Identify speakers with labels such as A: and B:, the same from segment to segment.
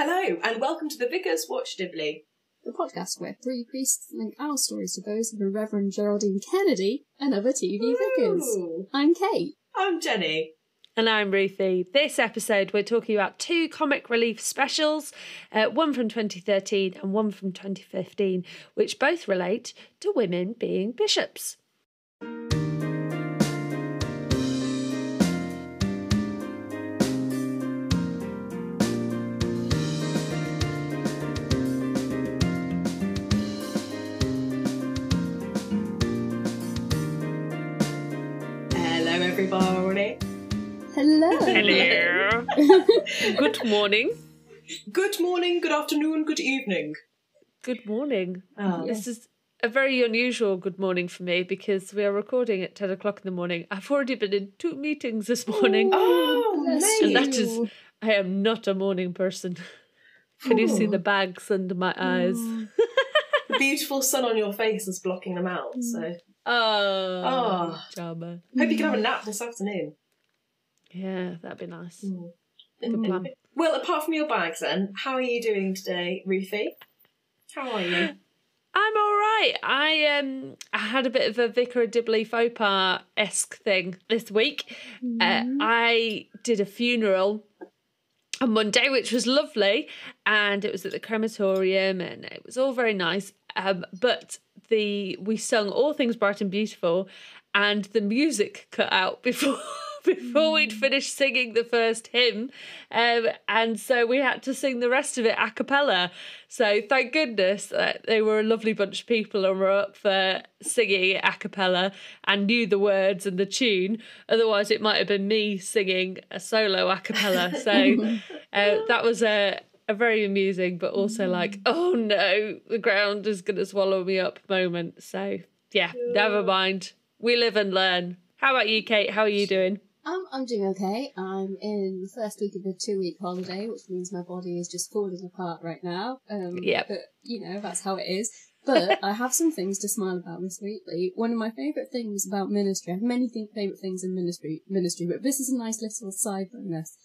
A: Hello, and welcome to the Vicar's Watch Dibley,
B: the podcast where three priests link our stories to those of the Reverend Geraldine Kennedy and other TV vicars. I'm Kate.
A: I'm Jenny.
C: And I'm Ruthie. This episode we're talking about two comic relief specials, one from 2013 and one from 2015, which both relate to women being bishops.
A: Everybody.
B: Hello.
C: Hello. Good morning.
A: Good morning, good afternoon, good evening.
C: Good morning.
A: Oh.
C: This is a very unusual good morning for me because we are recording at 10 o'clock in the morning. I've already been in 2 meetings this morning.
A: Oh, nice.
C: And that is, I am not a morning person. Can you see the bags under my eyes?
A: The beautiful sun on your face is blocking them out, so...
C: Charmer.
A: Hope you can have a nap this afternoon.
C: Yeah, that'd be nice. Good plan.
A: Well, apart from your bags then, how are you doing today, Ruthie? How are you?
C: I'm all right. I had a bit of a Vicar of Dibley faux pas-esque thing this week. I did a funeral on Monday, which was lovely, and it was at the crematorium, and it was all very nice. But we sung All Things Bright and Beautiful, and the music cut out before we'd finished singing the first hymn, and so we had to sing the rest of it a cappella. So thank goodness they were a lovely bunch of people and were up for singing a cappella and knew the words and the tune. Otherwise, it might have been me singing a solo a cappella. So that was a very amusing, but also like, oh no, the ground is going to swallow me up moment. So yeah, never mind. We live and learn. How about you, Kate? How are you doing?
B: I'm doing okay. I'm in the first week of a 2-week holiday, which means my body is just falling apart right now.
C: Yep.
B: But, that's how it is. But I have some things to smile about this week. Like, one of my favourite things about ministry, I have many favourite things in ministry, but this is a nice little side bonus,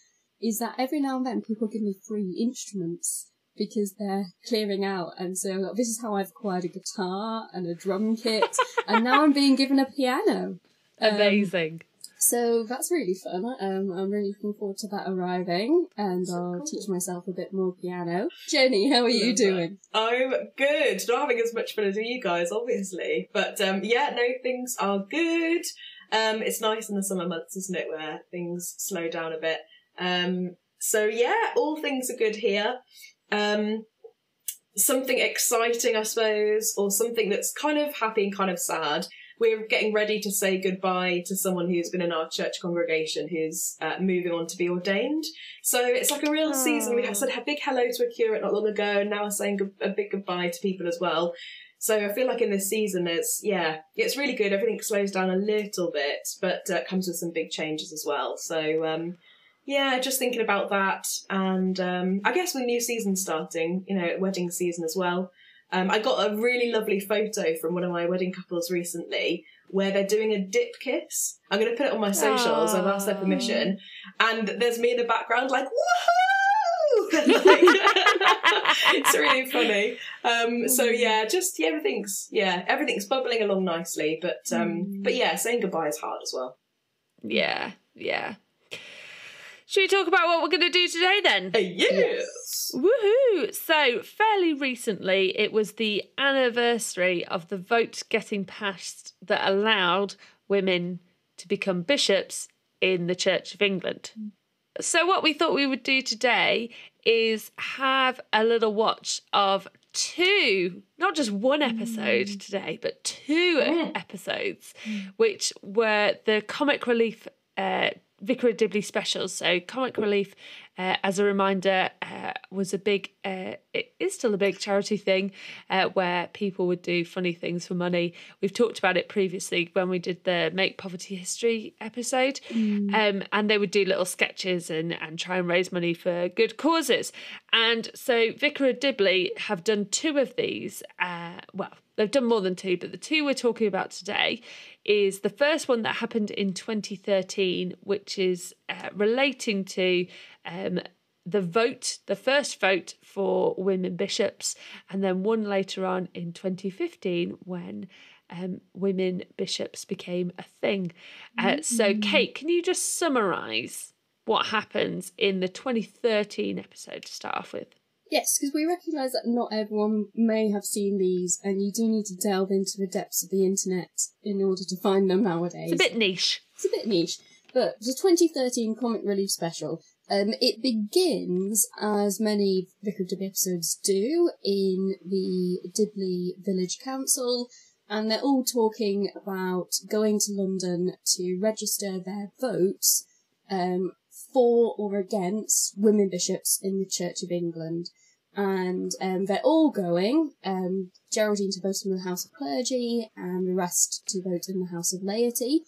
B: is that every now and then people give me free instruments because they're clearing out. And so this is how I've acquired a guitar and a drum kit, and now I'm being given a piano.
C: Amazing.
B: So that's really fun. I'm really looking forward to that arriving, and I'll teach myself a bit more piano. Jenny, how are you doing?
A: I'm good. Not having as much fun as you guys, obviously. But things are good. It's nice in the summer months, isn't it, where things slow down a bit. All things are good here. Something exciting, I suppose, or something that's kind of happy and kind of sad. We're getting ready to say goodbye to someone who's been in our church congregation who's moving on to be ordained. So it's like a real season. We said a big hello to a curate not long ago, and now we're saying a big goodbye to people as well. So I feel like in this season, it's really good. Everything slows down a little bit, but comes with some big changes as well. So, just thinking about that. And I guess with new season starting, wedding season as well. I got a really lovely photo from one of my wedding couples recently where they're doing a dip kiss. I'm going to put it on my socials. I've asked their permission. And there's me in the background like, woohoo! It's really funny. Everything's bubbling along nicely. But saying goodbye is hard as well.
C: Yeah. Should we talk about what we're going to do today then?
A: Yes!
C: Woohoo! So, fairly recently, it was the anniversary of the vote getting passed that allowed women to become bishops in the Church of England. So what we thought we would do today is have a little watch of 2, not just one episode today, but 2 episodes, which were the comic relief Vicar of Dibley specials. So comic relief, as a reminder, was a big, it is still a big charity thing where people would do funny things for money. We've talked about it previously when we did the Make Poverty History episode, and they would do little sketches and try and raise money for good causes. And so Vicar of Dibley have done 2 of these. They've done more than 2, but the 2 we're talking about today is the first one that happened in 2013, which is relating to the first vote for women bishops, and then one later on in 2015 when women bishops became a thing. So, Kate, can you just summarise what happens in the 2013 episode to start off with?
B: Yes, because we recognise that not everyone may have seen these, and you do need to delve into the depths of the internet in order to find them nowadays.
C: It's a bit niche.
B: But the 2013 comic relief special, it begins, as many Vicar of Dibley episodes do, in the Dibley Village Council, and they're all talking about going to London to register their votes for or against women bishops in the Church of England. And they're all going, Geraldine to vote in the House of Clergy, and the rest to vote in the House of Laity.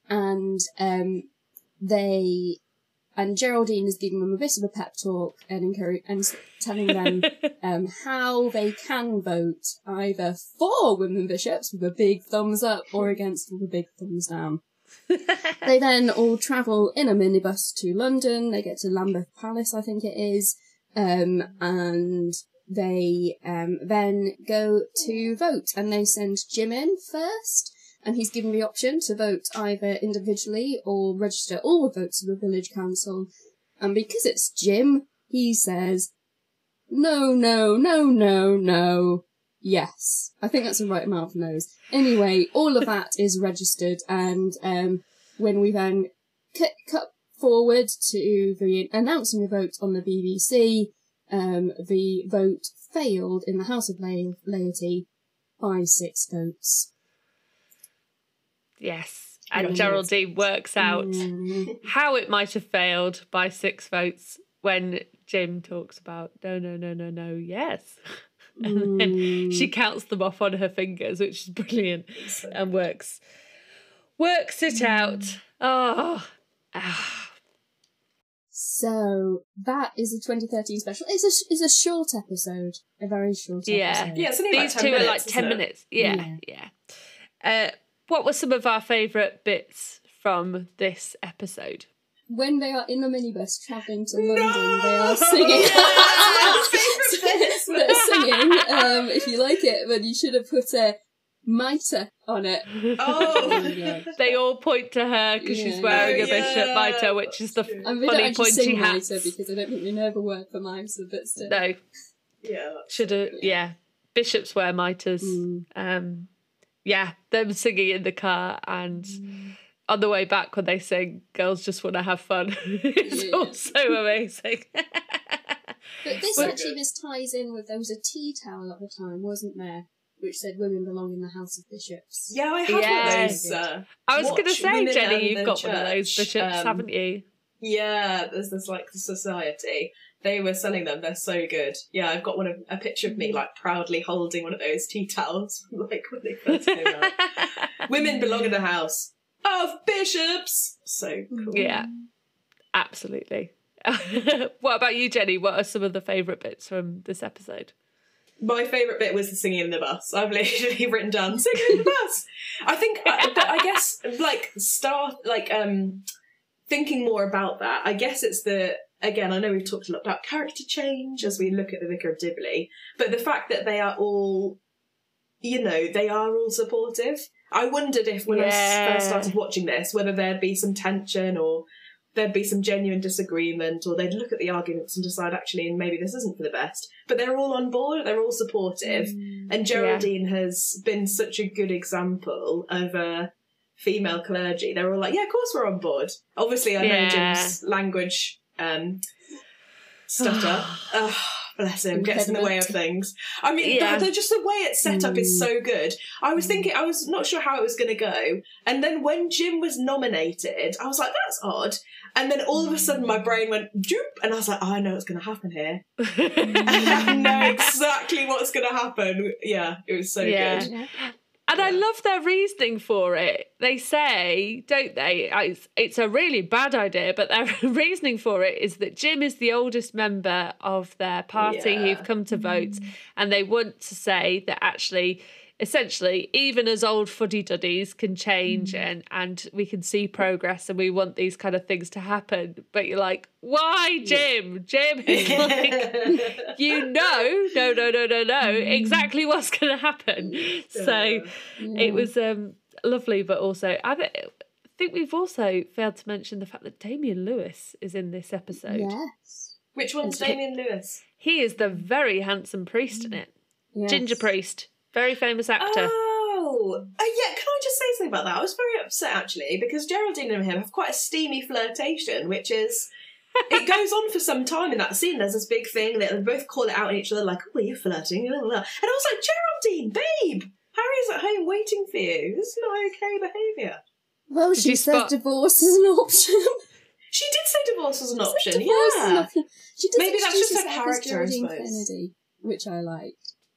B: And Geraldine is giving them a bit of a pep talk and telling them how they can vote either for women bishops with a big thumbs up or against with a big thumbs down. They then all travel in a minibus to London. They get to Lambeth Palace, I think it is, and they then go to vote. And they send Jim in first, and he's given the option to vote either individually or register all the votes of the village council. And because it's Jim, he says, no, no, no, no, no. Yes. I think that's the right amount of no's. Anyway, all of that is registered, and when we then cut forward to the announcing the vote on the BBC, the vote failed in the House of Laity by 6 votes.
C: Yes, and Geraldine works out how it might have failed by 6 votes when Jim talks about no, yes. And then she counts them off on her fingers, which is brilliant, and works it out.
B: So that is the 2013 special. It's a short episode, a very short episode.
A: Yeah, it's only
C: These
A: like 10
C: two
A: minutes,
C: are like 10 minutes. Yeah. What were some of our favourite bits from this episode?
B: When they are in the minibus travelling to London, they are singing. They're singing. If you like it, then you should have put a mitre on it.
A: Oh,
C: They all point to her because she's wearing a bishop mitre, which is the funny pointy hat.
B: Mitre because I don't think we know the word for mitre, but still.
C: No.
A: Yeah.
C: Should have. Yeah. Bishops wear mitres. Yeah, them singing in the car, and on the way back when they sing "Girls Just Want to Have Fun." It's also amazing.
B: But this ties in with, there was a tea towel at the time, wasn't there, which said women belong in the House of Bishops.
A: Yeah, I have one of those.
C: I was going to say,
A: Women
C: Jenny,
A: and
C: you've got
A: church,
C: one of those bishops, haven't you?
A: Yeah, there's this like society. They were selling them. They're so good. Yeah, I've got a picture of me like proudly holding one of those tea towels, like when they first came out. Women belong in the House of Bishops. So cool.
C: Yeah, absolutely. What about you, Jenny? What are some of the favourite bits from this episode?
A: My favourite bit was the singing in the bus. I've literally written down singing in the bus. I think, I guess, thinking more about that, I guess it's again, I know we've talked a lot about character change as we look at the Vicar of Dibley, but the fact that they are all, they are all supportive. I wondered if when I first started watching this, whether there'd be some tension or there'd be some genuine disagreement, or they'd look at the arguments and decide, actually, maybe this isn't for the best. But they're all on board, they're all supportive. And Geraldine has been such a good example of a female clergy. They're all like, yeah, of course we're on board. Obviously, I know Jim's language stutter. Bless him, gets in the way of things. I mean, just the way it's set up is so good. I was thinking, I was not sure how it was going to go. And then when Jim was nominated, I was like, that's odd. And then all of a sudden my brain went, doop, and I was like, I know what's going to happen here. I know exactly what's going to happen. Yeah, it was so good.
C: And I love their reasoning for it. They say, don't they, it's a really bad idea, but their reasoning for it is that Jim is the oldest member of their party who've come to vote, and they want to say that actually essentially, even as old fuddy-duddies can change and we can see progress and we want these kind of things to happen. But you're like, why, Jim? Jim is like, no, exactly what's going to happen. So it was lovely, but also, I think we've also failed to mention the fact that Damian Lewis is in this episode.
B: Yes.
A: Which one's Damian Lewis?
C: He is the very handsome priest in it.
B: Yes.
C: Ginger priest. Very famous actor.
A: Oh, yeah, can I just say something about that? I was very upset, actually, because Geraldine and him have quite a steamy flirtation, which is... it goes on for some time in that scene. There's this big thing that they both call it out at each other, like, oh, are you flirting? And I was like, Geraldine, babe! Harry's at home waiting for you. This is not okay behaviour.
B: Well, she says divorce is an option.
A: She did say divorce was an option,
B: Divorce is an
A: yeah.
B: option. She does
A: Maybe that's
B: introduce
A: just her
B: herself as
A: character, I
B: Geraldine
A: suppose.
B: Kennedy, which I like.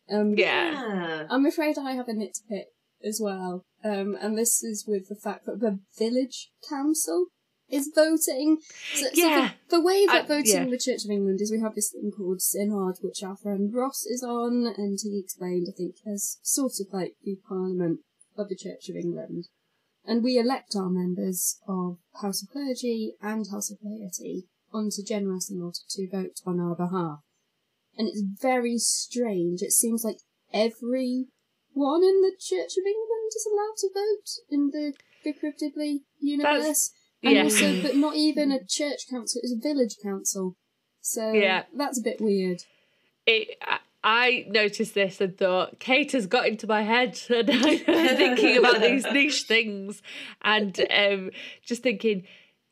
C: Yeah.
B: I'm afraid I have a nit to pick as well. And this is with the fact that the village council is voting. So the way that voting in the Church of England is we have this thing called Synod, which our friend Ross is on, and he explained, I think, as sort of like the Parliament of the Church of England. And we elect our members of House of Clergy and House of Laity onto General Synod to vote on our behalf. And it's very strange. It seems like everyone in the Church of England is allowed to vote in the Vicar of Dibley universe. But not even a church council, it's a village council. So that's a bit weird.
C: I noticed this and thought, Kate has got into my head, and I'm thinking about these niche things and just thinking,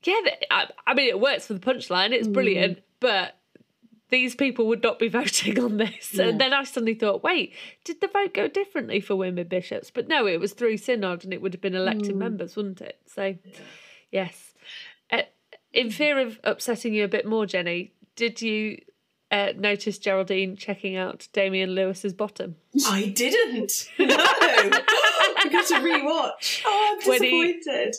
C: I mean, it works for the punchline, it's brilliant, but these people would not be voting on this. Yeah. And then I suddenly thought, wait, did the vote go differently for women bishops? But no, it was through Synod and it would have been elected members, wouldn't it? So, yes. In fear of upsetting you a bit more, Jenny, did you notice Geraldine checking out Damian Lewis's bottom?
A: I didn't. No. I've got to rewatch. Oh, I'm disappointed.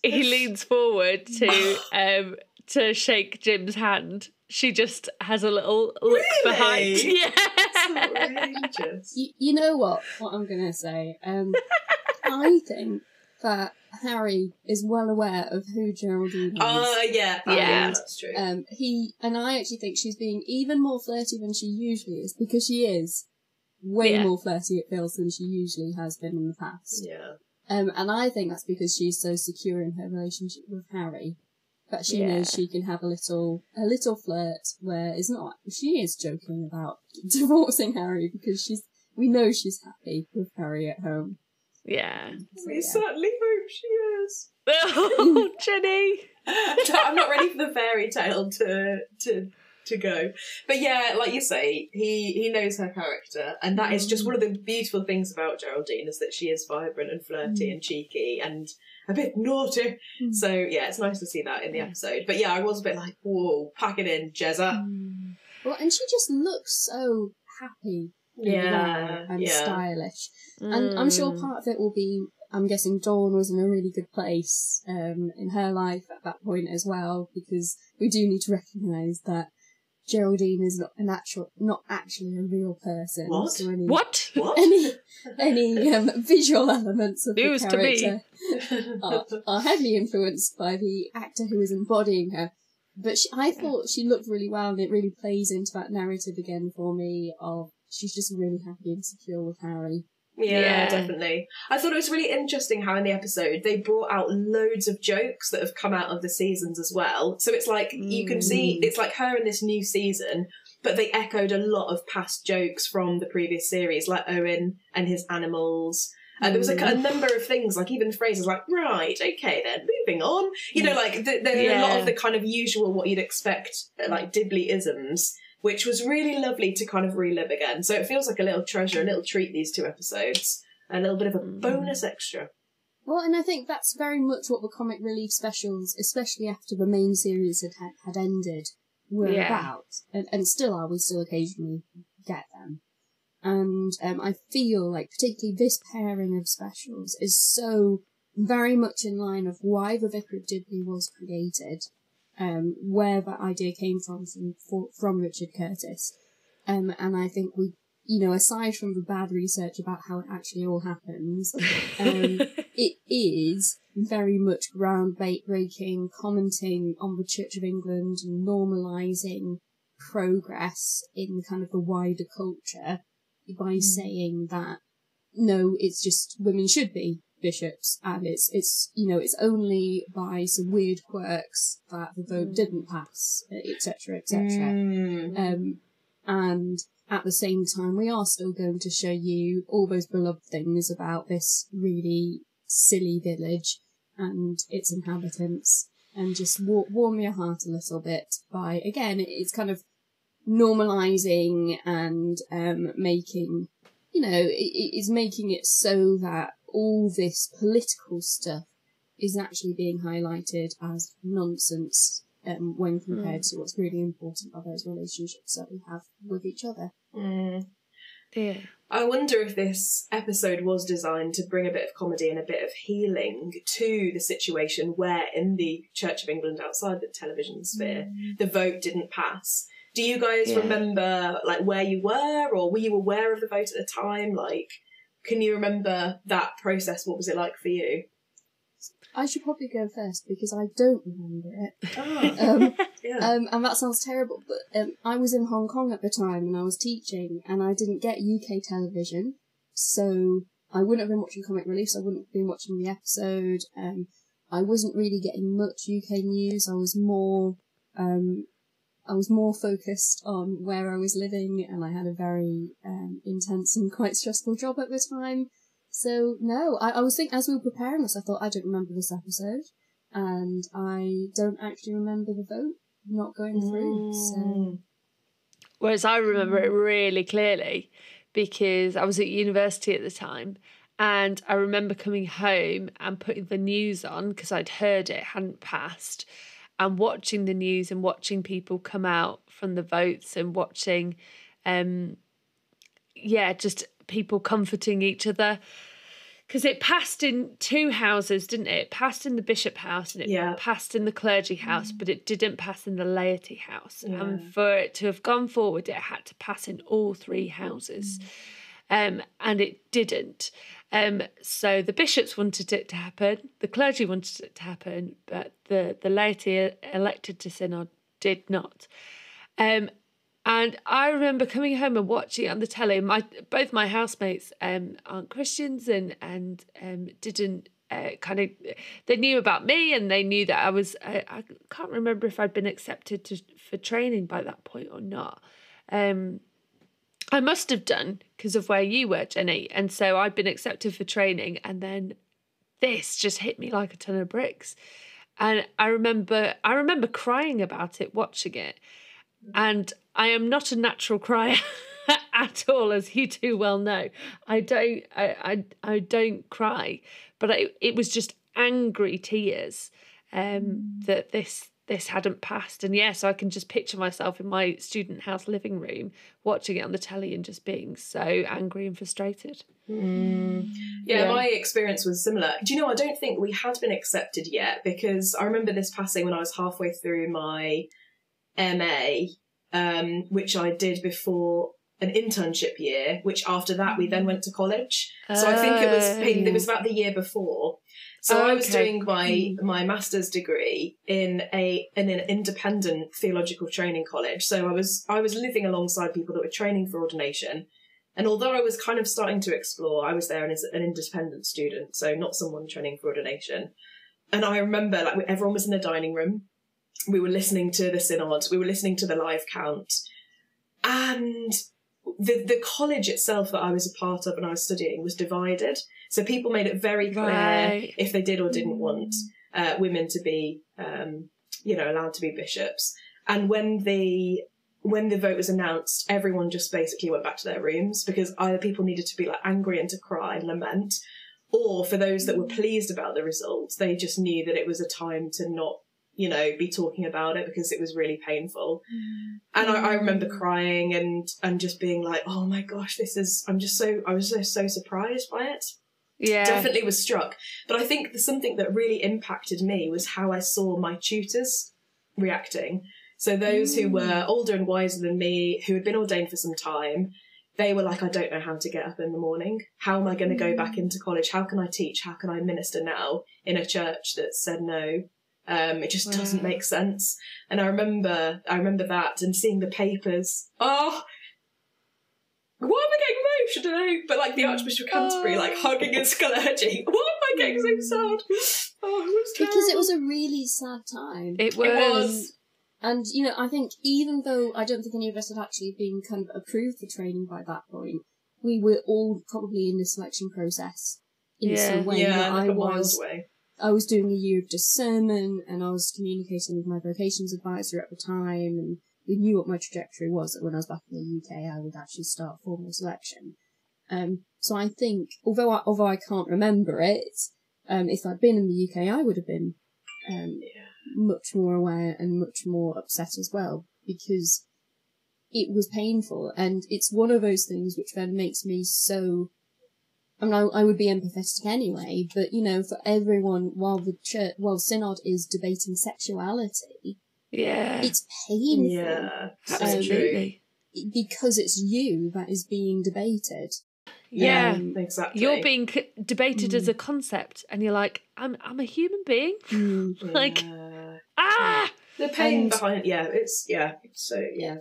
C: When he leans forward to shake Jim's hand, she just has a little look behind. Yeah.
A: That's outrageous.
B: You know what I'm going to say? I think that Harry is well aware of who Geraldine is.
A: Yeah, that's true.
B: I actually think she's being even more flirty than she usually is, because she is way more flirty, it feels, than she usually has been in the past.
A: Yeah.
B: And I think that's because she's so secure in her relationship with Harry that she knows she can have a little flirt where she is joking about divorcing Harry because we know she's happy with Harry at home.
C: Yeah.
A: We certainly hope she is.
C: Oh, Jenny.
A: I'm not ready for the fairy tale to go. But yeah, like you say, he knows her character, and that is just one of the beautiful things about Geraldine, is that she is vibrant and flirty and cheeky and a bit naughty. So yeah, it's nice to see that in the episode. But yeah, I was a bit like, whoa, pack it in, Jezza.
B: Well, and she just looks so happy. And stylish. And I'm sure part of it will be, I'm guessing Dawn was in a really good place in her life at that point as well, because we do need to recognise that Geraldine is not actually a real person.
A: What?
B: So
C: What?
B: Any visual elements of
C: News
B: the character
C: to me.
B: are heavily influenced by the actor who is embodying her. But I thought she looked really well, and it really plays into that narrative again for me of she's just really happy and secure with Harry.
A: Yeah, definitely. I thought it was really interesting how in the episode they brought out loads of jokes that have come out of the seasons as well. So it's like you can see it's like her in this new season, but they echoed a lot of past jokes from the previous series, like Owen and his animals. There was a number of things, like even phrases like, right, okay then, moving on. You know, like there are a lot of the kind of usual what you'd expect, like Dibley-isms, which was really lovely to kind of relive again. So it feels like a little treasure, a little treat, these two episodes. A little bit of a bonus extra.
B: Well, and I think that's very much what the comic relief specials, especially after the main series had ended, were about. And still are, we still occasionally get them. And I feel like particularly this pairing of specials is so very much in line of why the Vicar of Dibley was created, where that idea came from Richard Curtis. And I think we aside from the bad research about how it actually all happens, it is very much groundbreaking, commenting on the Church of England and normalising progress in kind of the wider culture by saying that, no, it's just women should be bishops, and it's only by some weird quirks that the vote didn't pass, etc., etc. And at the same time, we are still going to show you all those beloved things about this really silly village and its inhabitants, and just warm your heart a little bit by, again, it's kind of normalising and making, it's making it so that all this political stuff is actually being highlighted as nonsense when compared to what's really important are those relationships that we have with each other.
C: Yeah.
A: I wonder if this episode was designed to bring a bit of comedy and a bit of healing to the situation where in the Church of England outside the television sphere, the vote didn't pass. Do you guys remember where you were, or were you aware of the vote at the time? Can you remember that process? What was it like for you?
B: I should probably go first because I don't remember it. And that sounds terrible, but I was in Hong Kong at the time and I was teaching and I didn't get UK television, so I wouldn't have been watching Comic Relief, I wouldn't have been watching the episode. I wasn't really getting much UK news. I was more focused on where I was living, and I had a very intense and quite stressful job at the time. So, no, I was thinking, as we were preparing this, I thought, I don't remember this episode, and I don't actually remember the vote not going through, so...
C: Whereas I remember it really clearly, because I was at university at the time, and I remember coming home and putting the news on, because I'd heard it hadn't passed, and watching the news and watching people come out from the votes and watching, just people comforting each other. Because it passed in two houses, didn't it? It passed in the bishop house and it passed in the clergy house, but it didn't pass in the laity house. Yeah. And for it to have gone forward, it had to pass in all three houses. And it didn't. So the bishops wanted it to happen, the clergy wanted it to happen, but the laity elected to synod did not. And I remember coming home and watching it on the telly. Both my housemates aren't Christians and didn't they knew about me, and they knew that I was. I can't remember if I'd been accepted for training by that point or not. I must have done because of where you were, Jenny, and so I'd been accepted for training, and then this just hit me like a ton of bricks. And I remember crying about it, watching it. And I am not a natural crier at all, as you too well know. I don't cry, but it was just angry tears that this hadn't passed. And yes, I can just picture myself in my student house living room watching it on the telly and just being so angry and frustrated.
A: Yeah, my experience was similar. Do you know, I don't think we had been accepted yet, because I remember this passing when I was halfway through my MA, which I did before an internship year, which after that we then went to college. So I think it was about the year before. So I was doing my master's degree in an independent theological training college. So I was living alongside people that were training for ordination. And although I was kind of starting to explore, I was there as an independent student, so not someone training for ordination. And I remember everyone was in the dining room. We were listening to the synod, we were listening to the live count, and the college itself that I was a part of and I was studying was divided. So people made it very clear if they did or didn't want women to be, allowed to be bishops. And when the vote was announced, everyone just basically went back to their rooms, because either people needed to be angry and to cry and lament, or for those that were pleased about the results, they just knew that it was a time to not be talking about it because it was really painful. And I remember crying and just being like, oh my gosh, I was so surprised by it.
C: Yeah.
A: Definitely was struck. But I think something that really impacted me was how I saw my tutors reacting. So those who were older and wiser than me, who had been ordained for some time, they were like, I don't know how to get up in the morning. How am I going to go back into college? How can I teach? How can I minister now in a church that said no? It just doesn't make sense. And I remember that and seeing the papers. Oh, why am I getting emotional? But like the Archbishop of Canterbury, like hugging his clergy. Why am I getting so sad? Oh, it was terrible.
B: Because it was a really sad time.
C: It was.
B: And, you know, I think even though I don't think any of us had actually been kind of approved for training by that point, we were all probably in the selection process in some way.
A: Yeah,
B: you know,
A: miles away.
B: I was doing a year of discernment and I was communicating with my vocations advisor at the time, and we knew what my trajectory was, that when I was back in the UK I would actually start formal selection. So I think, although I can't remember it, if I'd been in the UK I would have been much more aware and much more upset as well, because it was painful, and it's one of those things which then makes me so... I mean, I would be empathetic anyway, but, you know, for everyone, while Synod is debating sexuality, it's painful.
A: Yeah,
C: absolutely.
B: Because it's you that is being debated.
C: Yeah,
A: exactly.
C: You're being debated as a concept, and you're like, I'm a human being. Like,
A: the pain behind, it's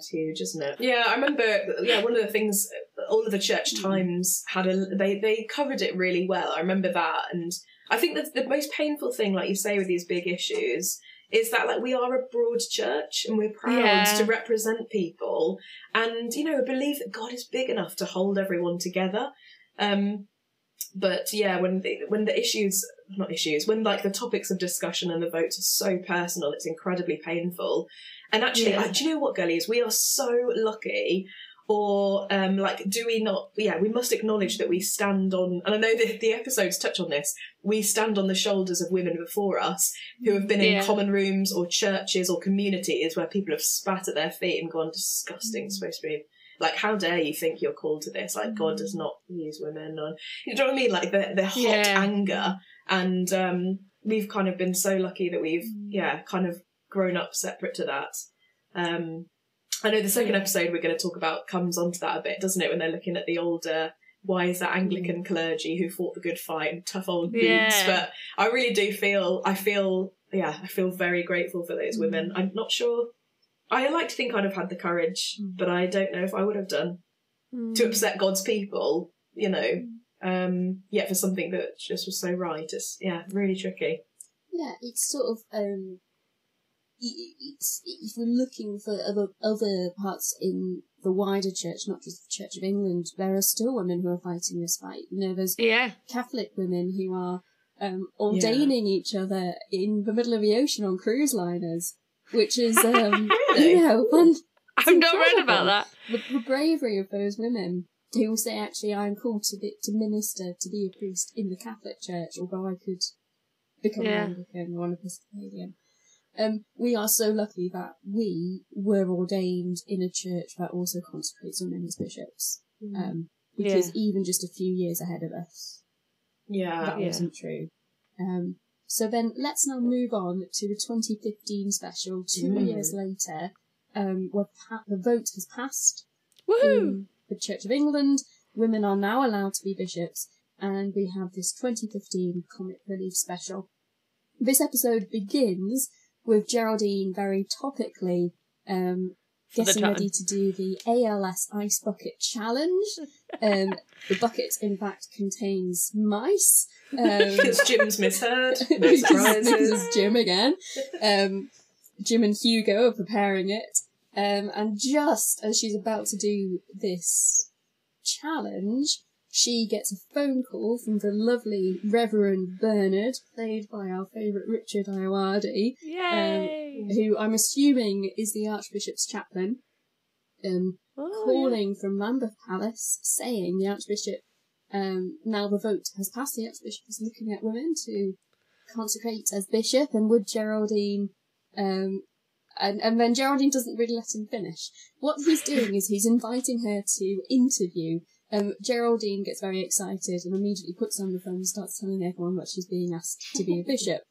A: huge, isn't it? Yeah, I remember, one of the things, all of the church times had they covered it really well. I remember that, and I think that the most painful thing, like you say, with these big issues is that, like, we are a broad church and we're proud to represent people and, you know, believe that God is big enough to hold everyone together. But yeah, when the issues, when like the topics of discussion and the votes are so personal, it's incredibly painful. And actually, do you know what, girlies? We are so lucky. Or, do we not... Yeah, we must acknowledge that we stand on... And I know that the episodes touch on this. We stand on the shoulders of women before us who have been in common rooms or churches or communities where people have spat at their feet and gone, disgusting, it's supposed to be... Like, how dare you think you're called to this? Like, God does not use women. Or, you know what I mean? Like, the hot anger. And we've kind of been so lucky that we've, kind of grown up separate to that. I know the second episode we're going to talk about comes onto that a bit, doesn't it? When they're looking at the older, wise Anglican clergy who fought the good fight and tough old boots. But I really do I feel very grateful for those women. I'm not sure. I like to think I'd have had the courage, but I don't know if I would have done to upset God's people, you know, yet for something that just was so right. It's, really tricky.
B: Yeah, it's sort of, if we're looking for other parts in the wider church, not just the Church of England, there are still women who are fighting this fight. You know, there's Catholic women who are ordaining each other in the middle of the ocean on cruise liners, which is, you know, fun.
C: I've not read about that.
B: The bravery of those women who will say, actually, I'm called to minister, to be a priest in the Catholic Church, although I could become an Anglican or an Episcopalian. We are so lucky that we were ordained in a church that also consecrates women as bishops. Because even just a few years ahead of us, that wasn't true. So then let's now move on to the 2015 special, 2 years later, where the vote has passed.
C: Woohoo!
B: In the Church of England. Women are now allowed to be bishops, and we have this 2015 comic relief special. This episode begins with Geraldine very topically getting ready to do the ALS Ice Bucket Challenge. The bucket, in fact, contains mice.
A: Because Jim's misheard.
B: This is Jim again. Jim and Hugo are preparing it. And just as she's about to do this challenge, she gets a phone call from the lovely Reverend Bernard, played by our favourite Richard Ayoade, who I'm assuming is the Archbishop's chaplain, calling from Lambeth Palace, saying the Archbishop, now the vote has passed, the Archbishop is looking at women to consecrate as bishop, and would Geraldine... And then Geraldine doesn't really let him finish. What he's doing is he's inviting her to interview. Geraldine gets very excited and immediately puts on the phone and starts telling everyone that she's being asked to be a bishop.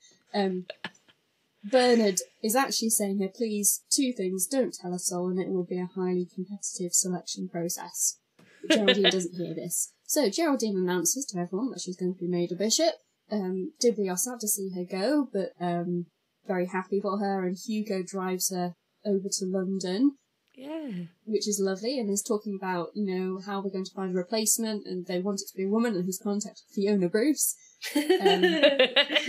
B: Bernard is actually saying here, please, 2 things, don't tell a soul and it will be a highly competitive selection process. Geraldine doesn't hear this. So Geraldine announces to everyone that she's going to be made a bishop. Dibley are sad to see her go, but very happy for her, and Hugo drives her over to London.
C: Yeah.
B: Which is lovely, and is talking about, how we're going to find a replacement, and they want it to be a woman, and he's contacted Fiona Bruce.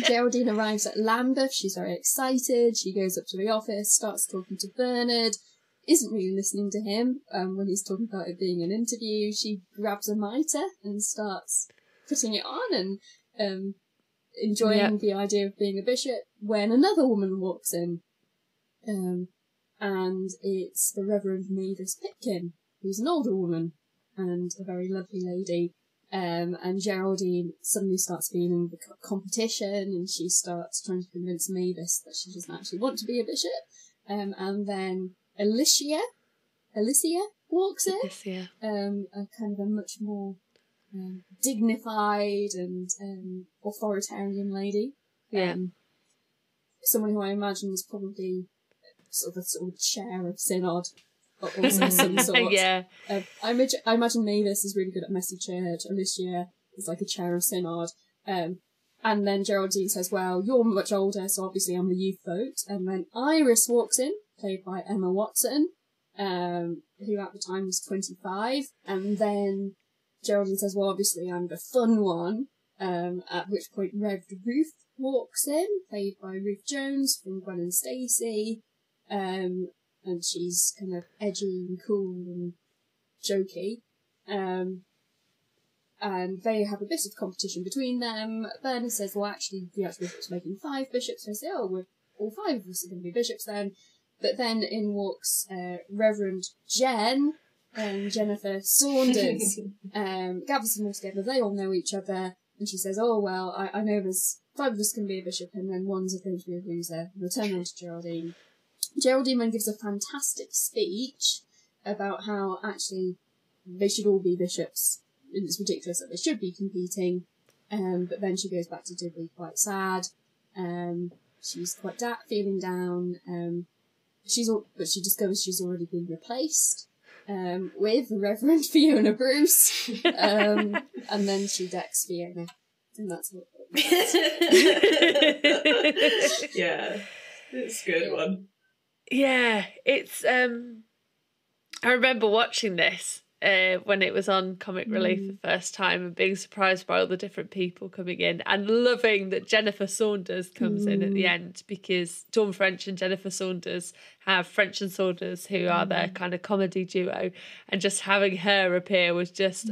B: Geraldine arrives at Lambeth. She's very excited. She goes up to the office, starts talking to Bernard, isn't really listening to him when he's talking about it being an interview. She grabs a mitre and starts putting it on and enjoying the idea of being a bishop, when another woman walks in. And it's the Reverend Mavis Pitkin, who's an older woman and a very lovely lady. And Geraldine suddenly starts feeling the competition, and she starts trying to convince Mavis that she doesn't actually want to be a bishop. And then Alicia walks in.
C: Alicia.
B: A kind of a much more dignified and authoritarian lady.
C: Yeah.
B: Someone who I imagine is probably sort of chair of synod, or also some sort.
C: Yeah.
B: I imagine Mavis is really good at messy church. Alicia is like a chair of synod. And then Geraldine says, well, you're much older, so obviously I'm the youth vote. And then Iris walks in, played by Emma Watson, who at the time was 25. And then Geraldine says, well, obviously I'm the fun one. At which point Rev Ruth walks in, played by Ruth Jones from Gwen and Stacey. And she's kind of edgy and cool and jokey. And they have a bit of competition between them. Bernard says, well, actually, the Archbishop's making 5 bishops. So I say, oh, we're all 5 of us are going to be bishops then. But then in walks Reverend Jen and Jennifer Saunders. Gathers them all together. They all know each other. And she says, oh, well, I know there's 5 of us can be a bishop, and then one's going to be a loser. We'll turn on to Geraldine. Geraldine then gives a fantastic speech about how actually they should all be bishops. It's ridiculous that they should be competing. But then she goes back to Dibley quite sad. She's quite feeling down. But she discovers she's already been replaced with the Reverend Fiona Bruce. And then she decks Fiona. And that's what
A: Yeah, it's a good one.
C: Yeah, it's I remember watching this when it was on Comic Relief the first time, and being surprised by all the different people coming in, and loving that Jennifer Saunders comes in at the end, because Dawn French and Jennifer Saunders have French and Saunders, who are their kind of comedy duo, and just having her appear was just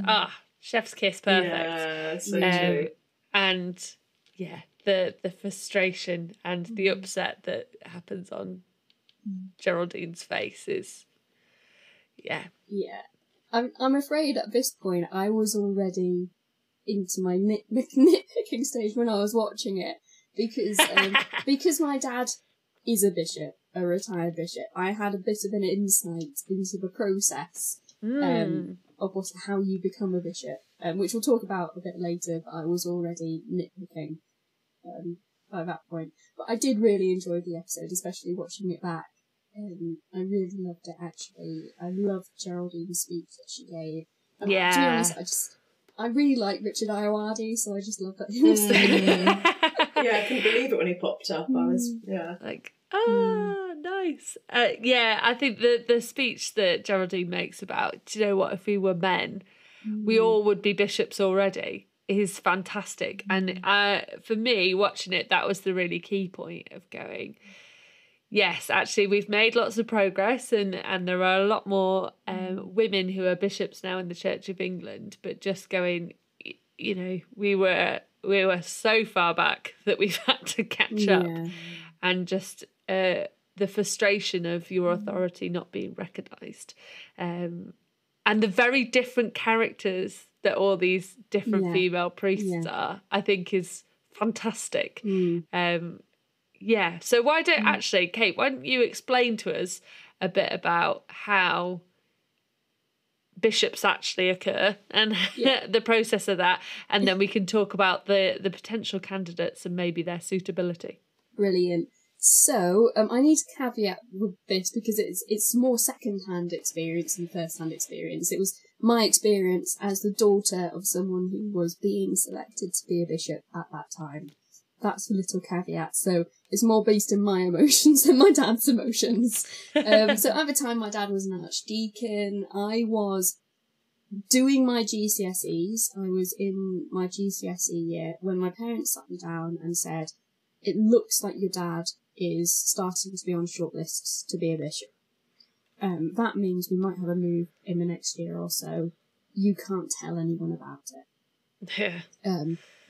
C: chef's kiss, perfect.
A: Yeah, so true.
C: And yeah, the frustration and the upset that happens on Geraldine's face is, yeah.
B: I'm afraid at this point I was already into my nitpicking stage when I was watching it, because my dad is a bishop, a retired bishop. I had a bit of an insight into the process of how you become a bishop, which we'll talk about a bit later. But I was already nitpicking by that point. But I did really enjoy the episode, especially watching it back. I really loved it, actually. I loved Geraldine's speech that she gave. And to be honest, I really like Richard Ayoade, so I just love that he was there.
A: Yeah, I couldn't believe it when he popped up. I was,
C: like, nice. I think the speech that Geraldine makes about, do you know what, if we were men, we all would be bishops already, is fantastic. And for me, watching it, that was the really key point of going, yes, actually, we've made lots of progress, and there are a lot more women who are bishops now in the Church of England, but just going, we were so far back that we've had to catch up, and just the frustration of your authority not being recognised, and the very different characters that all these different female priests are, I think is fantastic. So why don't actually, Kate, why don't you explain to us a bit about how bishops actually occur and the process of that, and then we can talk about the potential candidates and maybe their suitability.
B: Brilliant. So I need to caveat with this because it's more second-hand experience than first-hand experience. It was my experience as the daughter of someone who was being selected to be a bishop at that time. That's a little caveat. So it's more based in my emotions than my dad's emotions. So at the time, my dad was an archdeacon. I was doing my GCSEs. I was in my GCSE year when my parents sat me down and said, it looks like your dad is starting to be on shortlists to be a bishop. That means we might have a move in the next year or so. You can't tell anyone about it.
C: Yeah.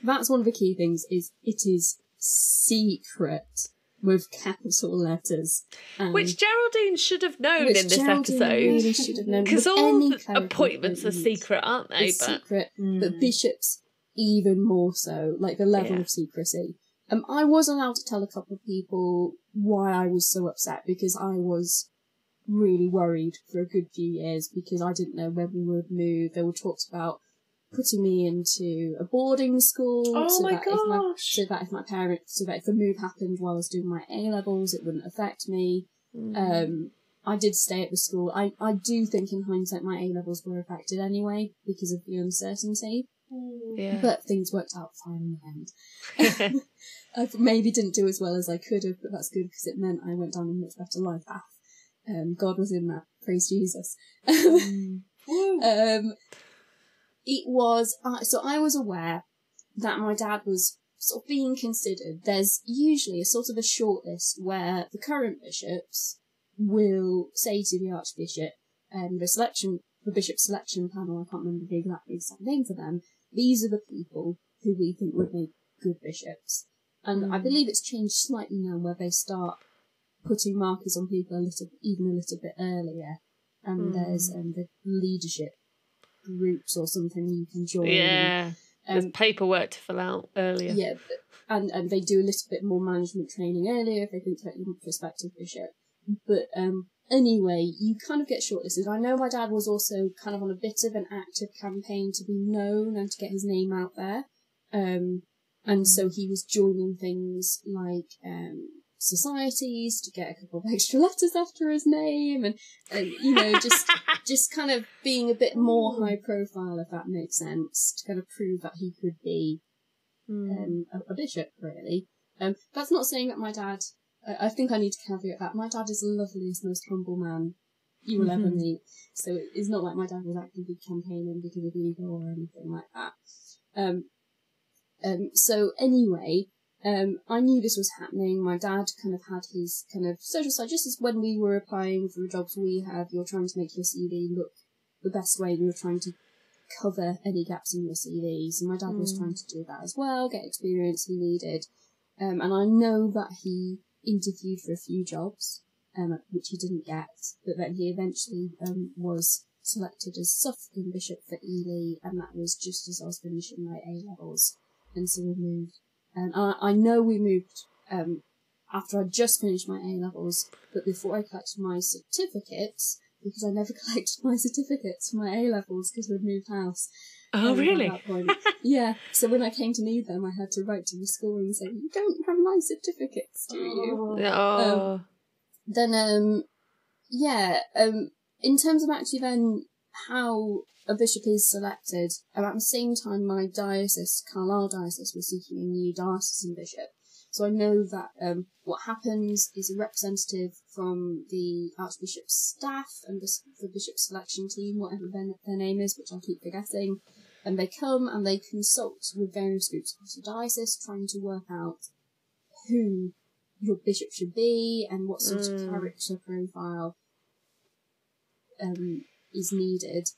B: That's one of the key things, is it is secret with capital letters.
C: Which Geraldine should have known in this episode.
B: Really should have known.
C: Because all the appointments are secret, aren't they?
B: It's secret, but bishops even more so, like the level of secrecy. I was allowed to tell a couple of people why I was so upset, because I was really worried for a good few years because I didn't know when we would move. There were talks about putting me into a boarding school so that if the move happened while I was doing my A-levels, it wouldn't affect me. I did stay at the school. I do think in hindsight my A-levels were affected anyway because of the uncertainty.
C: Yeah.
B: But things worked out fine in the end. I maybe didn't do as well as I could have, but that's good because it meant I went down a much better life path. God was in that. Praise Jesus. It was, so I was aware that my dad was sort of being considered. There's usually a sort of a shortlist where the current bishops will say to the archbishop, the bishop selection panel, I can't remember the exact name for them, these are the people who we think would make good bishops. And I believe it's changed slightly now where they start putting markers on people even a little bit earlier. And there's the leadership groups or something you can join.
C: Yeah, there's paperwork to fill out earlier.
B: Yeah, and they do a little bit more management training earlier if they think that you're a prospective bishop. But anyway, you kind of get shortlisted. I know my dad was also kind of on a bit of an active campaign to be known and to get his name out there. And so he was joining things like societies to get a couple of extra letters after his name and you know, just kind of being a bit more high profile, if that makes sense, to kind of prove that he could be a bishop, really. That's not saying that my dad, I think I need to caveat that my dad is the loveliest, most humble man you will ever meet, so it's not like my dad was actively campaigning because of ego or anything like that. So anyway, I knew this was happening. My dad kind of had his kind of social side, just as when we were applying for the jobs we have, you're trying to make your CV look the best way, and you're trying to cover any gaps in your CV. So my dad was trying to do that as well, get experience he needed. And I know that he interviewed for a few jobs, which he didn't get, but then he eventually was selected as suffragan bishop for Ely, and that was just as I was finishing my A-levels. And so we moved. And I know we moved after I just finished my A-levels, but before I collected my certificates, because I never collected my certificates for my A-levels because we'd moved house.
C: Oh, really?
B: At that point. Yeah. So when I came to need them, I had to write to the school and say, you don't have my certificates, do you?
C: Oh.
B: In terms of actually then how a bishop is selected, at the same time my diocese, Carlisle diocese, was seeking a new diocesan bishop. So I know that what happens is a representative from the archbishop's staff and the bishop's selection team, whatever their name is, which I keep forgetting, and they come and they consult with various groups across the diocese, trying to work out who your bishop should be and what sort of character profile is needed.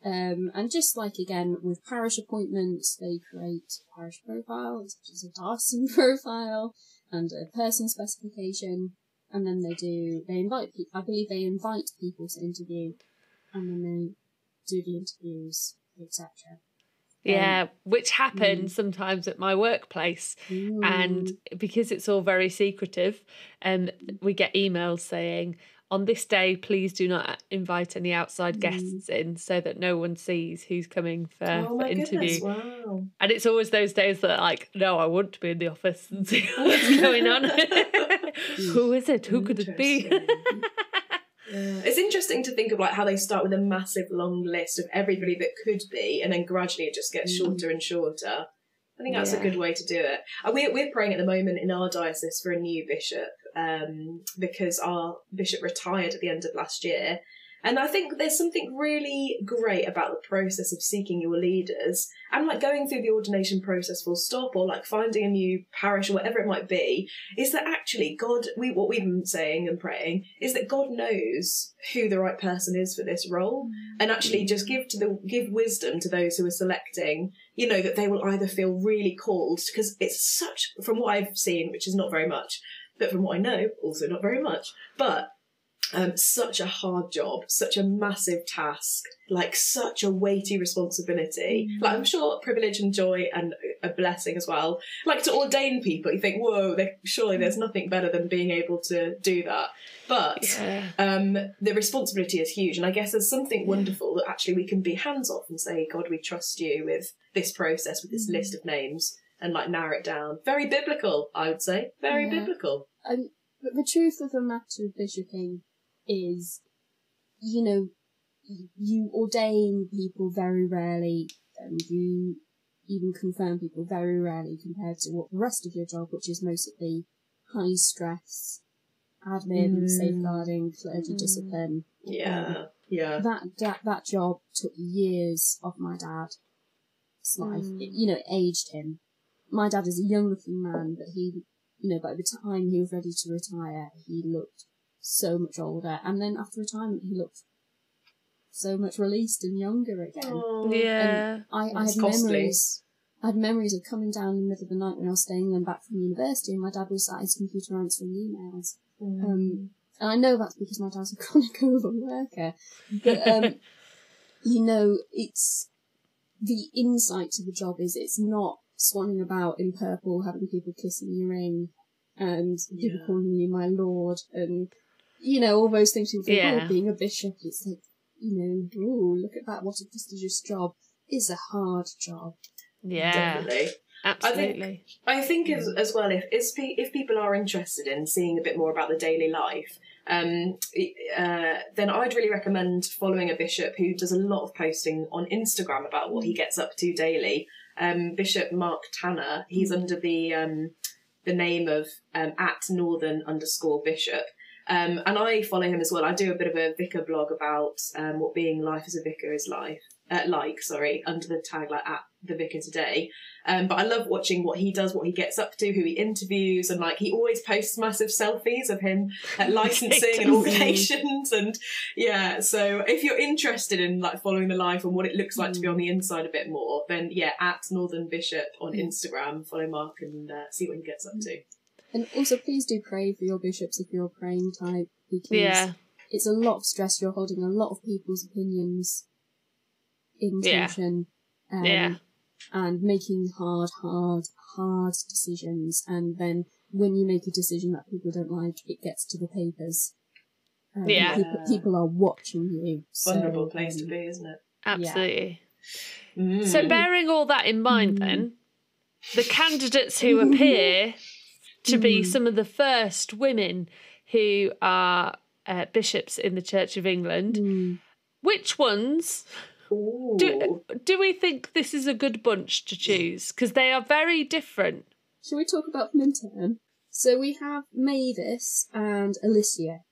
B: And just like, again, with parish appointments, they create a parish profile, such as a diocesan profile, and a person specification, and then they invite people, I believe they invite people to interview, and then they do the interviews, etc.
C: Yeah, which happens sometimes at my workplace. And because it's all very secretive, we get emails saying, on this day, please do not invite any outside guests in so that no one sees who's coming for interview.
A: Wow.
C: And it's always those days that are like, no, I want to be in the office and see what's going on. Who is it? Who could it be?
A: Yeah. It's interesting to think of like how they start with a massive long list of everybody that could be, and then gradually it just gets shorter and shorter. I think that's a good way to do it. We're praying at the moment in our diocese for a new bishop, because our bishop retired at the end of last year. And I think there's something really great about the process of seeking your leaders and like going through the ordination process full stop, or like finding a new parish or whatever it might be, is that actually God, what we've been saying and praying is that God knows who the right person is for this role, and actually just give wisdom to those who are selecting, you know, that they will either feel really called, because it's such, from what I've seen, which is not very much, but from what I know, also not very much, but such a hard job, such a massive task, like such a weighty responsibility. Like I'm sure privilege and joy and a blessing as well. Like to ordain people, you think, whoa, surely there's nothing better than being able to do that. But the responsibility is huge. And I guess there's something wonderful that actually we can be hands off and say, God, we trust you with this process, with this list of names, and like narrow it down. Very biblical, I would say. Very biblical.
B: But the truth of the matter of bishoping is, you know, you ordain people very rarely, and you even confirm people very rarely compared to what the rest of your job, which is mostly high stress, admin, safeguarding, clergy discipline. That job took years of my dad's life. It aged him. My dad is a young-looking man, but he, by the time he was ready to retire, he looked so much older, and then after retirement he looked so much released and younger again. And I had memories of coming down in the middle of the night when I was staying and back from university, and my dad was at his computer answering emails. And I know that's because my dad's a chronic overworker, but it's the insight to the job is it's not swanning about in purple having people kissing your ring and people calling you my lord, and all those things. You think, being a bishop, it's like, look at that, what a prestigious job. It's a hard job.
C: Yeah,
A: definitely.
C: Absolutely.
A: I think as well, if people are interested in seeing a bit more about the daily life, then I'd really recommend following a bishop who does a lot of posting on Instagram about what he gets up to daily. Bishop Mark Tanner, he's under the name of @northern_bishop. And I follow him as well. I do a bit of a vicar blog about what being life as a vicar is under the tag like @thevicar_today. But I love watching what he does, what he gets up to, who he interviews, and like he always posts massive selfies of him at licensing and ordinations, and so if you're interested in like following the life and what it looks like to be on the inside a bit more, then @northern_bishop on Instagram, follow Mark and see what he gets up to.
B: And also please do pray for your bishops if you're a praying type, because it's a lot of stress. You're holding a lot of people's opinions in tension. And making hard decisions, and then when you make a decision that people don't like, it gets to the papers. People are watching you.
A: Vulnerable place to be, isn't it?
C: Absolutely. So bearing all that in mind then, the candidates who appear to be some of the first women who are bishops in the Church of England, which ones... Do we think this is a good bunch to choose? Because they are very different.
B: Shall we talk about them in turn? So we have Mavis and Alicia.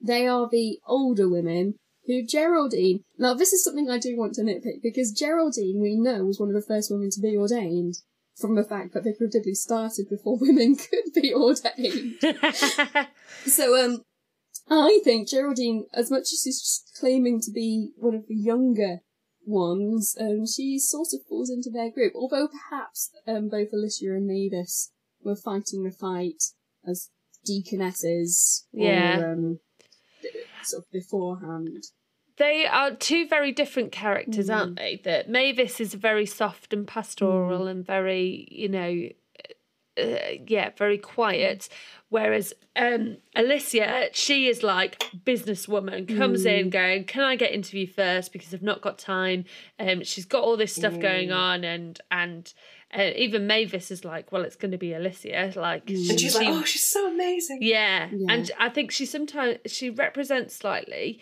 B: They are the older women who Geraldine... Now, this is something I do want to nitpick, because Geraldine, we know, was one of the first women to be ordained, from the fact that Vicar of Dibley started before women could be ordained. So, I think Geraldine, as much as she's claiming to be one of the younger ones, she sort of falls into their group, although perhaps both Alicia and Mavis were fighting the fight as deaconesses or sort of beforehand.
C: They are two very different characters, aren't they? That Mavis is very soft and pastoral and very, very quiet. Whereas Alicia, she is like businesswoman, comes in going, can I get interview first because I've not got time. She's got all this stuff going on, and Even Mavis is like, well, it's going to be Alicia. Like,
A: And she's like, oh, she's so amazing.
C: Yeah. And I think she represents slightly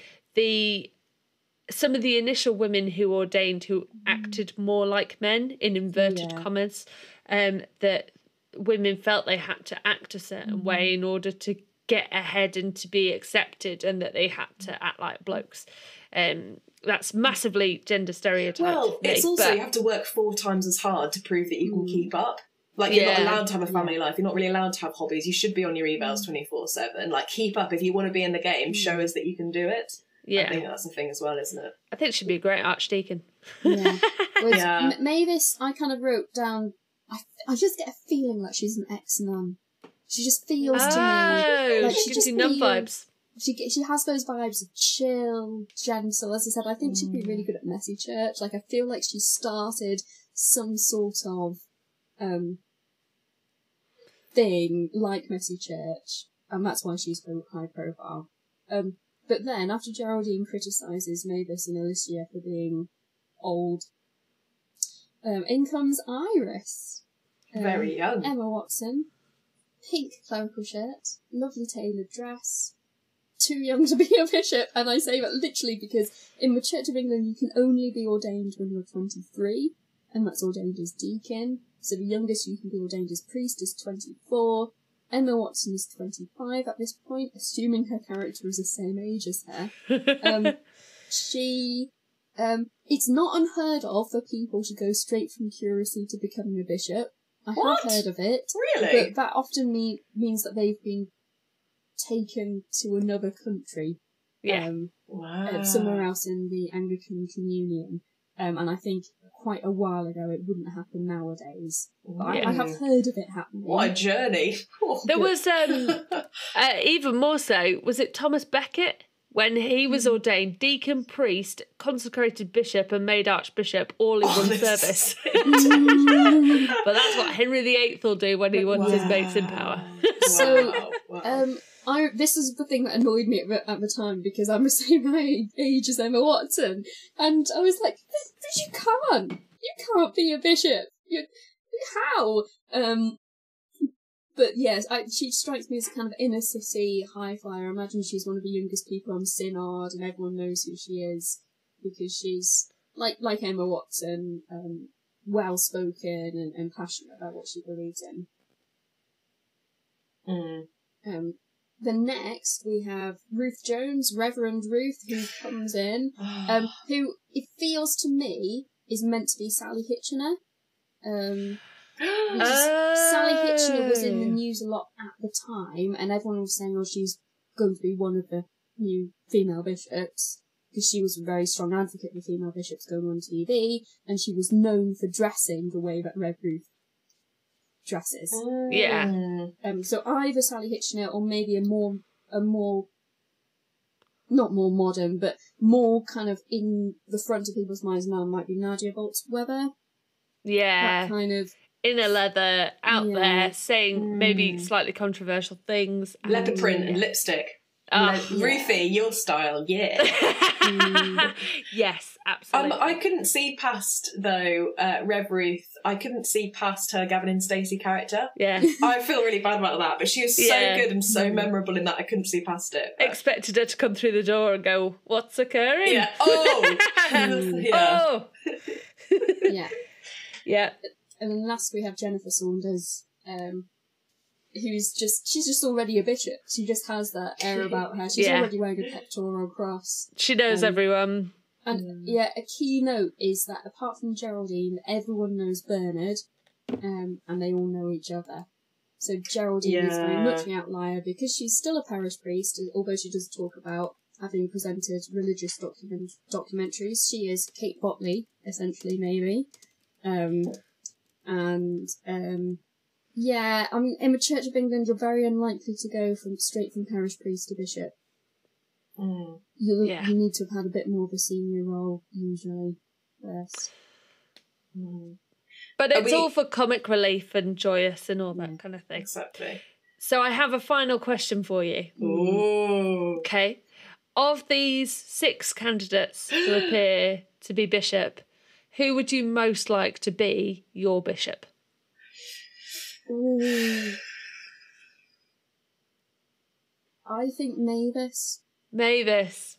C: some of the initial women who ordained who acted more like men, in inverted commas, that women felt they had to act a certain way in order to get ahead and to be accepted, and that they had to act like blokes. That's massively gender stereotyped.
A: Well, it's also you have to work 4 times as hard to prove that you can keep up. Like, you're not allowed to have a family life. You're not really allowed to have hobbies. You should be on your emails 24/7. Like, keep up. If you want to be in the game, show us that you can do it. Yeah. I think that's a thing as well, isn't it?
C: I think she'd be a great archdeacon.
B: Yeah. Mavis, I kind of wrote down, I just get a feeling like she's an ex-nun. She just feels to me like
C: she gives you nun vibes.
B: She has those vibes of chill, gentle. As I said, I think she'd be really good at messy church. Like, I feel like she started some sort of thing like messy church, and that's why she's so high profile. But then, after Geraldine criticises Mavis and Alicia for being old, in comes Iris.
A: Very young.
B: Emma Watson. Pink clerical shirt. Lovely tailored dress. Too young to be a bishop, and I say that literally because in the Church of England you can only be ordained when you're 23, and that's ordained as deacon. So the youngest you can be ordained as priest is 24. Emma Watson is 25 at this point, assuming her character is the same age as her. It's not unheard of for people to go straight from curacy to becoming a bishop. I have heard of it.
A: Really?
B: But that often means that they've been taken to another country.
C: Yeah.
B: Somewhere else in the Anglican Communion. And I think quite a while ago it wouldn't happen nowadays. But I have heard of it happening.
A: What a journey.
C: There was, even more so, was it Thomas Becket? When he was ordained deacon, priest, consecrated bishop and made archbishop all in one service. But that's what Henry VIII will do when he wants his mates in power.
B: So, this is the thing that annoyed me at the time, because I'm the same age as Emma Watson. And I was like, you can't be a bishop. How? But yes, she strikes me as a kind of inner city high flyer. I imagine she's one of the youngest people on Synod, and everyone knows who she is because she's like Emma Watson, well spoken and passionate about what she believes in. Then next we have Ruth Jones, Reverend Ruth, who comes in, who it feels to me is meant to be Sally Hitchener. Sally Hitchener was in the news a lot at the time, and everyone was saying, she's going to be one of the new female bishops, because she was a very strong advocate for female bishops going on TV, and she was known for dressing the way that Rev Ruth dresses.
C: Yeah.
B: So either Sally Hitchener or maybe a more not more modern, but more kind of in the front of people's minds now might be Nadia Bolz-Weber.
C: Yeah.
B: That kind of
C: inner leather, out there, saying maybe slightly controversial things.
A: Leopard print and lipstick. Ruthie, your style, yeah.
C: Yes, absolutely.
A: I couldn't see past, though, Rev Ruth, I couldn't see past her Gavin and Stacey character.
C: Yeah.
A: I feel really bad about that, but she was so good and so memorable in that I couldn't see past it. But...
C: Expected her to come through the door and go, what's occurring?
A: Yeah. Oh! Yeah.
C: Oh!
B: Yeah.
C: Yeah.
B: And then last we have Jennifer Saunders, she's just already a bishop. She just has that air about her. She's already wearing a pectoral cross.
C: She knows everyone.
B: And a key note is that apart from Geraldine, everyone knows Bernard, and they all know each other. So Geraldine is very much the outlier because she's still a parish priest, although she does talk about having presented religious documentaries. She is Kate Botley, essentially, maybe. Yeah, I mean, in the Church of England, you're very unlikely to go straight from parish priest to bishop. You need to have had a bit more of a senior role, usually, first.
C: But it's all for comic relief and joyous and all that kind of thing.
A: Exactly.
C: So I have a final question for you.
A: Ooh.
C: Okay. Of these 6 candidates who appear to be bishop, who would you most like to be your bishop?
B: Ooh. I think Mavis.
C: Mavis,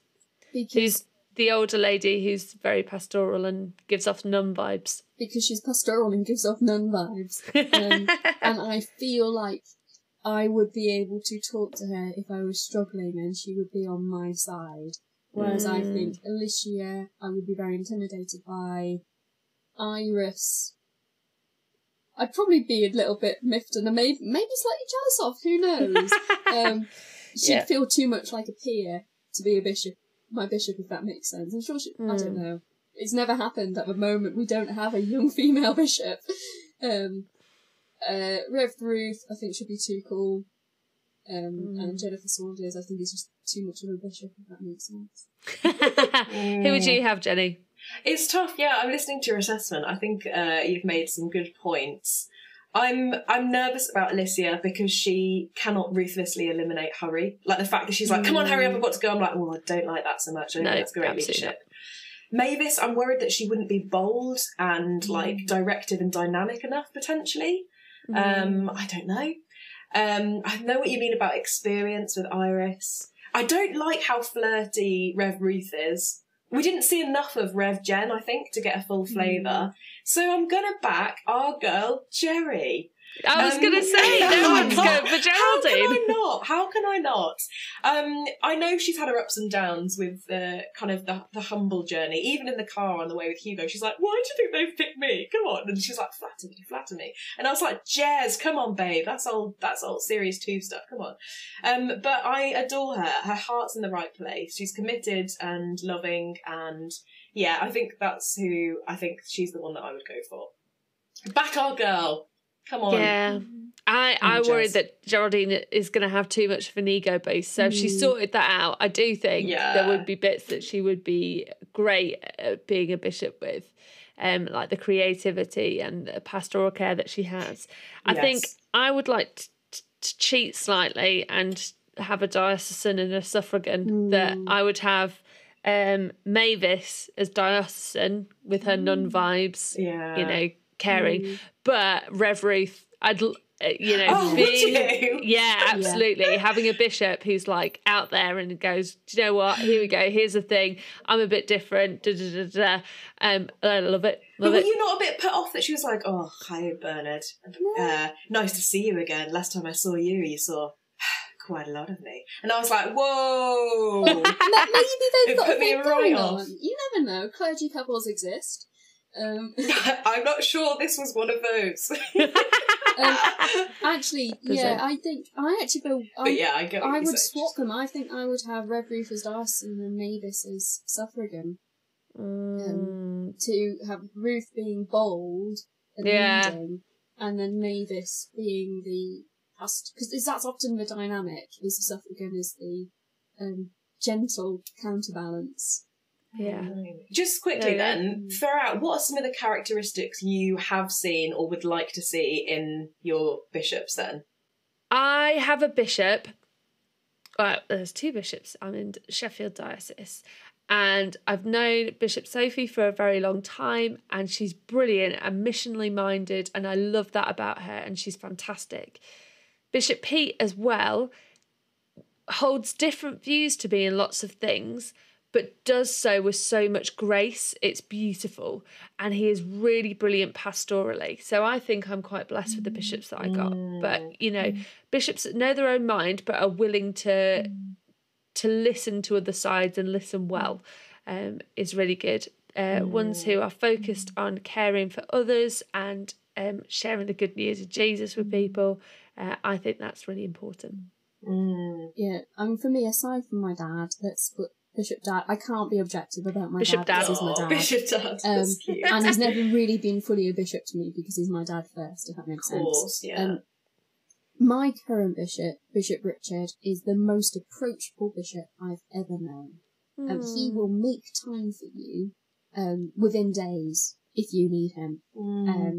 B: Because
C: who's the older lady who's very pastoral and gives off nun vibes.
B: Because she's pastoral and gives off nun vibes. And I feel like I would be able to talk to her if I was struggling and she would be on my side. Whereas I think Alicia, I would be very intimidated by. Iris, I'd probably be a little bit miffed and maybe slightly jealous of, who knows? She'd feel too much like a peer to be a bishop, my bishop, if that makes sense. I'm sure I don't know. It's never happened at the moment. We don't have a young female bishop. Rev Ruth, I think, should be too cool. And Jennifer Saunders, I think, is just too much of a bishop, if that makes sense.
C: Who would you have, Jenny?
A: It's tough, yeah. I'm listening to your assessment. I think you've made some good points. I'm nervous about Alicia because she cannot ruthlessly eliminate hurry. Like the fact that she's like, come on, hurry up, I've got to go. I'm like, oh, I don't like that so much. I don't think that's great leadership. Mavis, I'm worried that she wouldn't be bold and like directive and dynamic enough, potentially. I don't know. I know what you mean about experience with Iris. I don't like how flirty Rev Ruth is. We didn't see enough of Rev Jen, I think, to get a full flavour. So I'm going to back our girl, Jerry.
C: I was going to say, no one's going for Geraldine.
A: How can I not? I know she's had her ups and downs with kind of the humble journey. Even in the car on the way with Hugo, she's like, why do you think they've picked me? Come on. And she's like, flatter me. And I was like, Jez, come on, babe. That's old Series 2 stuff. Come on. But I adore her. Her heart's in the right place. She's committed and loving. And yeah, I think she's the one that I would go for. Back our girl. Come on.
C: Yeah. I worry that Geraldine is going to have too much of an ego boost. So if she sorted that out, I do think there would be bits that she would be great at being a bishop with, like the creativity and the pastoral care that she has. I think I would like to cheat slightly and have a diocesan and a suffragan, that I would have Mavis as diocesan with her nun vibes, caring, but Rev Ruth, I'd
A: would you?
C: Yeah, absolutely. Having a bishop who's like out there and goes, do you know what? Here we go. Here's the thing. I'm a bit different. I love it.
A: But were you not a bit put off that she was like, oh, hi, Bernard. Nice to see you again. Last time I saw you, you saw quite a lot of me. And I was like, whoa.
B: Maybe they've got
A: put
B: a
A: me
B: thing
A: right
B: going
A: off.
B: on. You never know. Clergy couples exist.
A: I'm not sure this was one of those.
B: Actually, I think I actually go. I would swap them. I think I would have Rev Ruth as Darcy and Mavis as suffragan. To have Ruth being bold and leading, and then Mavis being the because that's often the dynamic. Is the suffragan is the gentle counterbalance.
C: Yeah.
A: Just quickly then, throw out, what are some of the characteristics you have seen or would like to see in your bishops then?
C: I have a bishop. Well, there's two bishops. I'm in Sheffield Diocese. And I've known Bishop Sophie for a very long time, and she's brilliant and missionally minded, and I love that about her, and she's fantastic. Bishop Pete as well holds different views to me in lots of things, but does so with so much grace. It's beautiful. And he is really brilliant pastorally. So I think I'm quite blessed with the bishops that I got. But, bishops that know their own mind, but are willing to listen to other sides and listen well, is really good. Ones who are focused on caring for others and sharing the good news of Jesus with people. I think that's really important.
B: Yeah, for me, aside from my dad, let's put Bishop Dad. I can't be objective about my
C: Bishop
B: dad because he's my dad.
A: Bishop Dad, that's cute.
B: And he's never really been fully a bishop to me because he's my dad first, if that makes sense.
A: Of course, yeah.
B: My current bishop, Bishop Richard, is the most approachable bishop I've ever known. He will make time for you within days if you need him.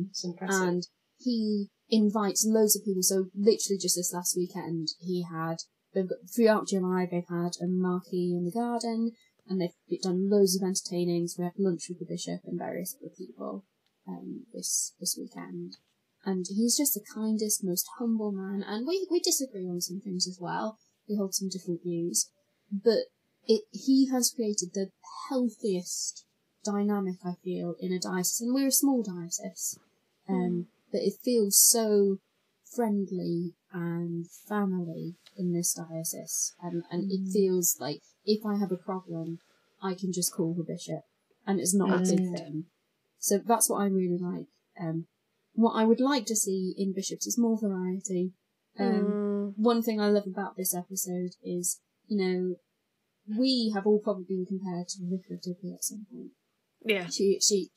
A: It's impressive.
B: And he invites loads of people. So literally just this last weekend, throughout July, they've had a marquee in the garden, and they've done loads of entertainings. We had lunch with the bishop and various other people this weekend. And he's just the kindest, most humble man. And we disagree on some things as well. We hold some different views. But he has created the healthiest dynamic, I feel, in a diocese. And we're a small diocese. But it feels so friendly and family in this diocese. And it feels like if I have a problem, I can just call the bishop. And it's not a big thing. So that's what I really like. What I would like to see in bishops is more variety. One thing I love about this episode is, we have all probably been compared to the Vicar of Dibley at some point.
C: Yeah.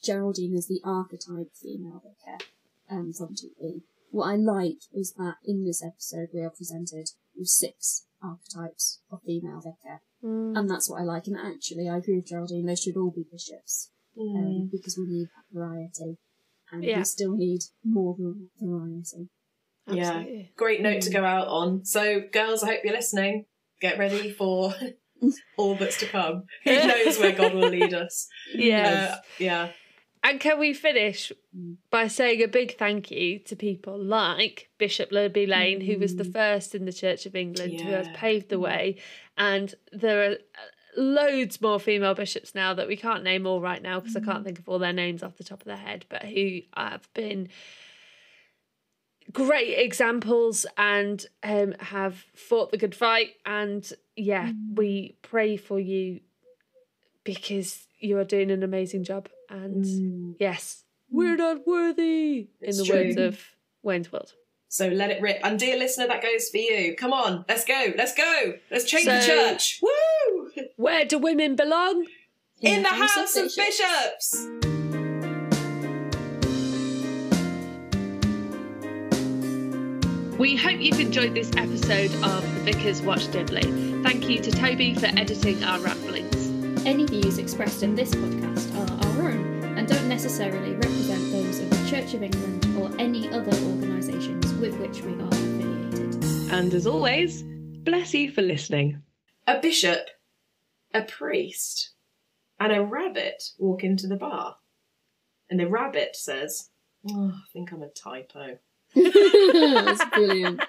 B: Geraldine is the archetype female vicar from Dibley. What I like is that in this episode we are presented with 6 archetypes of female vicar. And that's what I like. And actually, I agree with Geraldine, they should all be bishops. Because we need that variety. And we still need more variety.
C: Absolutely.
A: Yeah, great note to go out on. So, girls, I hope you're listening. Get ready for all that's to come. Who knows where God will lead us?
C: Yes.
A: Yeah.
C: And can we finish by saying a big thank you to people like Bishop Lurby Lane, who was the first in the Church of England, who has paved the way. And there are loads more female bishops now that we can't name all right now because I can't think of all their names off the top of their head, but who have been great examples and have fought the good fight. And we pray for you because you are doing an amazing job. And yes, we're not worthy, in the words of Wayne's World.
A: So let it rip. And dear listener, that goes for you. Come on, let's go. Let's change the church. Woo!
C: Where do women belong?
A: In the house of bishops.
C: We hope you've enjoyed this episode of The Vicar's Watch Dibley. Thank you to Toby for editing our ramblings.
B: Any views expressed in this podcast are our own and don't necessarily represent those of the Church of England or any other organisations with which we are affiliated.
D: And as always, bless you for listening.
A: A bishop, a priest, and a rabbit walk into the bar. And the rabbit says, I think I'm a typo.
B: That's brilliant.